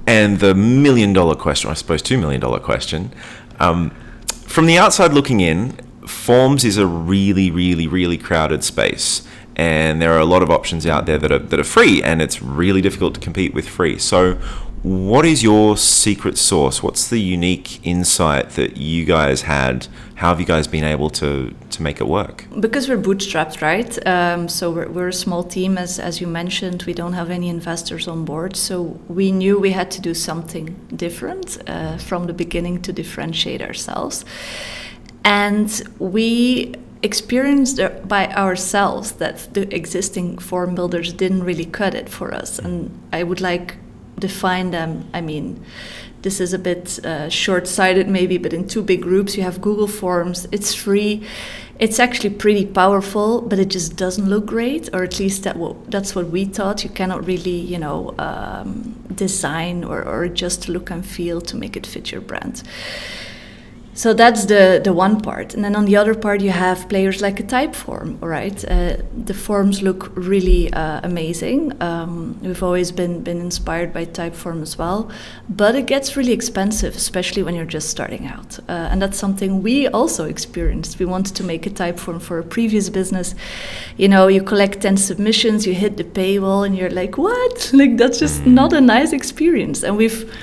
And the $1 million question, I suppose $2 million question, from the outside looking in, forms is a really, really, really crowded space. And there are a lot of options out there that are free, and it's really difficult to compete with free. So what is your secret sauce? What's the unique insight that you guys had? How have you guys been able to make it work? Because we're bootstrapped, right? So we're a small team, as you mentioned. We don't have any investors on board. So we knew we had to do something different from the beginning to differentiate ourselves. And we experienced by ourselves that the existing form builders didn't really cut it for us. And I would define them. I mean, this is a bit short-sighted maybe, but in two big groups you have Google Forms. It's free. It's actually pretty powerful, but it just doesn't look great, or at least that's what we thought. You cannot really, design or just look and feel to make it fit your brand. So that's the one part. And then on the other part, you have players like a Typeform, right? The forms look really amazing. We've always been inspired by Typeform as well. But it gets really expensive, especially when you're just starting out. And that's something we also experienced. We wanted to make a Typeform for a previous business. You collect 10 submissions, you hit the paywall, and you're like, what? Like, that's just not a nice experience. And we've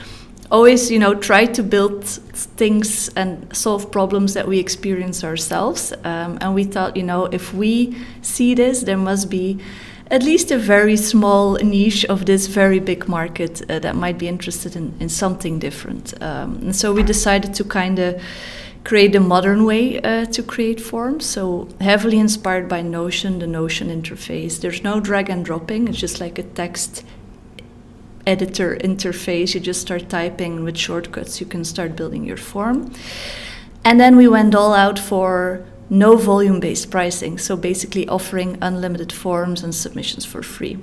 always, try to build things and solve problems that we experience ourselves. And we thought, if we see this, there must be at least a very small niche of this very big market that might be interested in something different. And so we decided to kind of create a modern way to create forms. So heavily inspired by Notion, the Notion interface. There's no drag and dropping. It's just like a text editor interface. You just start typing with shortcuts. You can start building your form. And then we went all out for no volume-based pricing. So basically offering unlimited forms and submissions for free,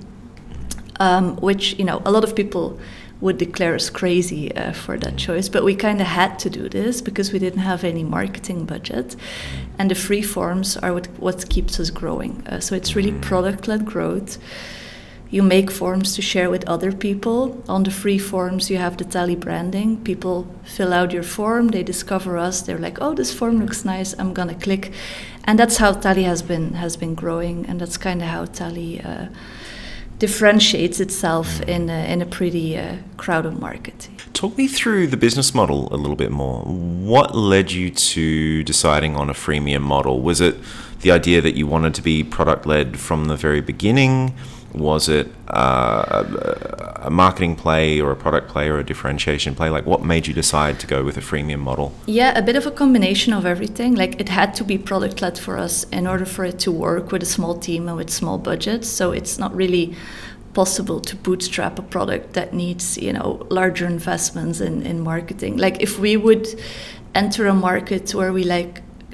which, a lot of people would declare us crazy for that choice. But we kind of had to do this because we didn't have any marketing budget. And the free forms are what keeps us growing. So it's really product-led growth. You make forms to share with other people. On the free forms, you have the Tally branding. People fill out your form, they discover us, they're like, oh, this form looks nice, I'm gonna click. And that's how Tally has been growing, and that's kind of how Tally differentiates itself in a pretty crowded market. Talk me through the business model a little bit more. What led you to deciding on a freemium model? Was it the idea that you wanted to be product-led from the very beginning? Was it a marketing play or a product play or a differentiation play? Like, what made you decide to go with a freemium model? Yeah, a bit of a combination of everything. Like, it had to be product-led for us in order for it to work with a small team and with small budgets. So it's not really possible to bootstrap a product that needs, larger investments in marketing. Like, if we would enter a market where we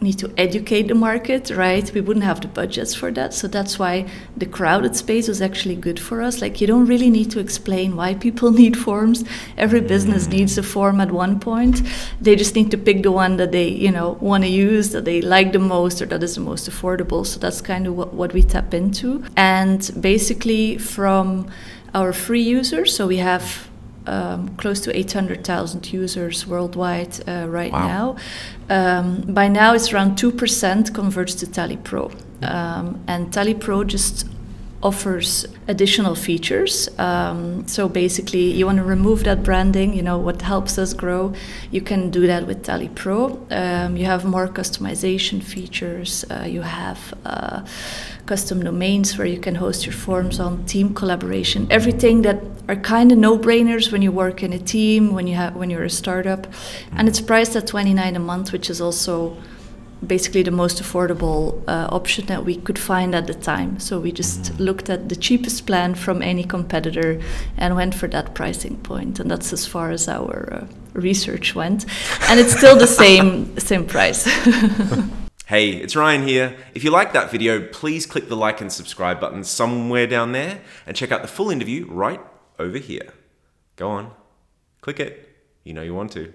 need to educate the market, right? We wouldn't have the budgets for that. So that's why the crowded space was actually good for us. Like, you don't really need to explain why people need forms. Every business needs a form at one point. They just need to pick the one that they, want to use, that they like the most, or that is the most affordable. So that's kind of what we tap into. And basically from our free users, so we have close to 800,000 users worldwide right now. By now, it's around 2% converts to Tally Pro. And Tally Pro just offers additional features. So basically, you want to remove that branding, what helps us grow. You can do that with Tally Pro. You have more customization features. You have custom domains where you can host your forms on, team collaboration, everything that are kind of no-brainers when you work in a team, when you're a startup. And it's priced at $29 a month, which is also basically the most affordable option that we could find at the time. So we just looked at the cheapest plan from any competitor and went for that pricing point. And that's as far as our research went. And it's still the same price. Hey, it's Ryan here. If you liked that video, please click the like and subscribe button somewhere down there and check out the full interview right over here. Go on, click it. You know you want to.